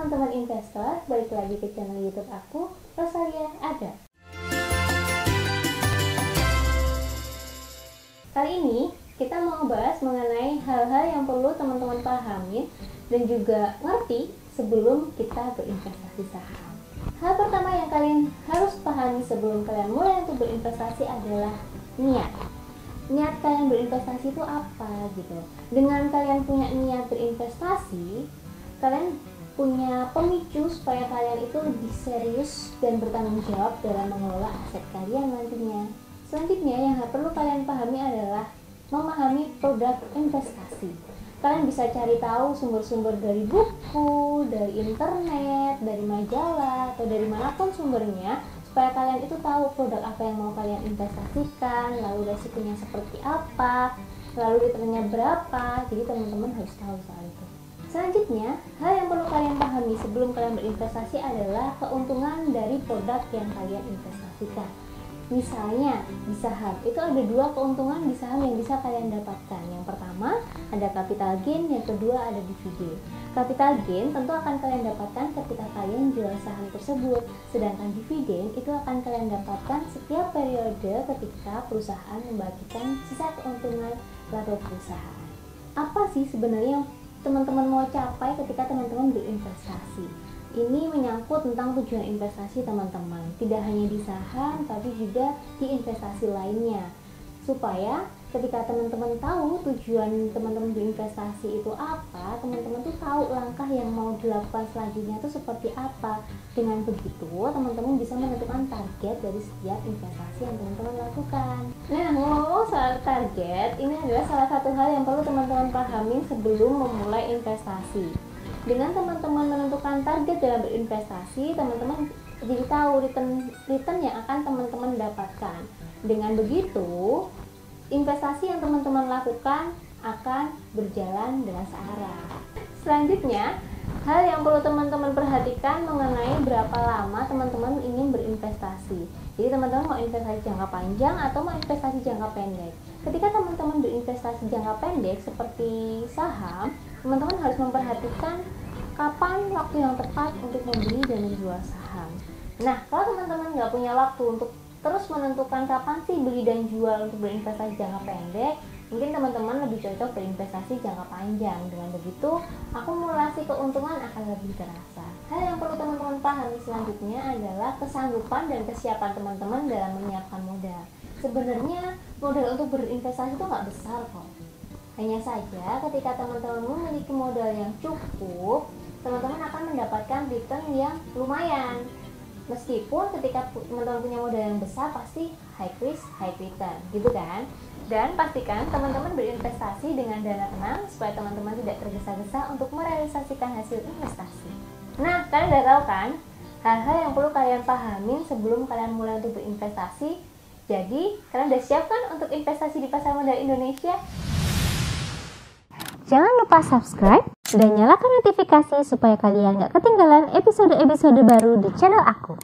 teman-teman investor, balik lagi ke channel YouTube aku, Rosalia Ada. Kali ini kita mau bahas mengenai hal-hal yang perlu teman-teman pahami dan juga ngerti sebelum kita berinvestasi saham. Hal pertama yang kalian harus pahami sebelum kalian mulai untuk berinvestasi adalah niat. Niat kalian berinvestasi itu apa gitu. Dengan kalian punya niat berinvestasi, kalian punya pemicu supaya kalian itu lebih serius dan bertanggung jawab dalam mengelola aset kalian nantinya. Selanjutnya yang perlu kalian pahami adalah memahami produk investasi. Kalian bisa cari tahu sumber-sumber dari buku, dari internet, dari majalah, atau dari manapun sumbernya, supaya kalian itu tahu produk apa yang mau kalian investasikan, lalu resikonya seperti apa, lalu returnnya berapa. Jadi teman-teman harus tahu soal itu. Selanjutnya, hal yang perlu kalian pahami sebelum kalian berinvestasi adalah keuntungan dari produk yang kalian investasikan. Misalnya di saham, itu ada dua keuntungan di saham yang bisa kalian dapatkan. Yang pertama ada capital gain, yang kedua ada dividen. Capital gain tentu akan kalian dapatkan ketika kalian jual saham tersebut, sedangkan dividen itu akan kalian dapatkan setiap periode ketika perusahaan membagikan sisa keuntungan laba perusahaan. Apa sih sebenarnya yang teman-teman mau capai ketika teman-teman berinvestasi? Ini menyangkut tentang tujuan investasi teman-teman, tidak hanya di saham tapi juga di investasi lainnya. Supaya ketika teman-teman tahu tujuan teman-teman berinvestasi itu apa, teman-teman tuh tahu langkah yang mau dilakukan selanjutnya itu seperti apa. Dengan begitu, teman-teman bisa menentukan target dari setiap investasi yang teman-teman lakukan. Nah, ngomong soal target, ini adalah salah satu hal yang perlu teman-teman pahami sebelum memulai investasi. Dengan teman-teman menentukan target dalam berinvestasi, teman-teman jadi tahu return yang akan teman-teman dapatkan. Dengan begitu, investasi yang teman-teman lakukan akan berjalan dengan searah. Selanjutnya, hal yang perlu teman-teman perhatikan mengenai berapa lama teman-teman ingin berinvestasi. Jadi teman-teman mau investasi jangka panjang atau mau investasi jangka pendek. Ketika teman-teman berinvestasi jangka pendek seperti saham, teman-teman harus memperhatikan kapan waktu yang tepat untuk membeli dan menjual saham. Nah, kalau teman-teman nggak punya waktu untuk terus menentukan kapan sih beli dan jual untuk berinvestasi jangka pendek, mungkin teman-teman lebih cocok berinvestasi jangka panjang. Dengan begitu, akumulasi keuntungan akan lebih terasa. Hal yang perlu teman-teman pahami selanjutnya adalah kesanggupan dan kesiapan teman-teman dalam menyiapkan modal. Sebenarnya modal untuk berinvestasi itu nggak besar kok. Hanya saja ketika teman-teman memiliki modal yang cukup, teman-teman akan mendapatkan return yang lumayan. Meskipun ketika teman-teman punya modal yang besar, pasti high risk, high return, gitu kan? Dan pastikan teman-teman berinvestasi dengan dana tenang supaya teman-teman tidak tergesa-gesa untuk merealisasikan hasil investasi. Nah, kalian udah tahu kan hal-hal yang perlu kalian pahamin sebelum kalian mulai untuk berinvestasi. Jadi, kalian udah siap kan untuk investasi di pasar modal Indonesia? Jangan lupa subscribe dan nyalakan notifikasi supaya kalian gak ketinggalan episode-episode baru di channel aku.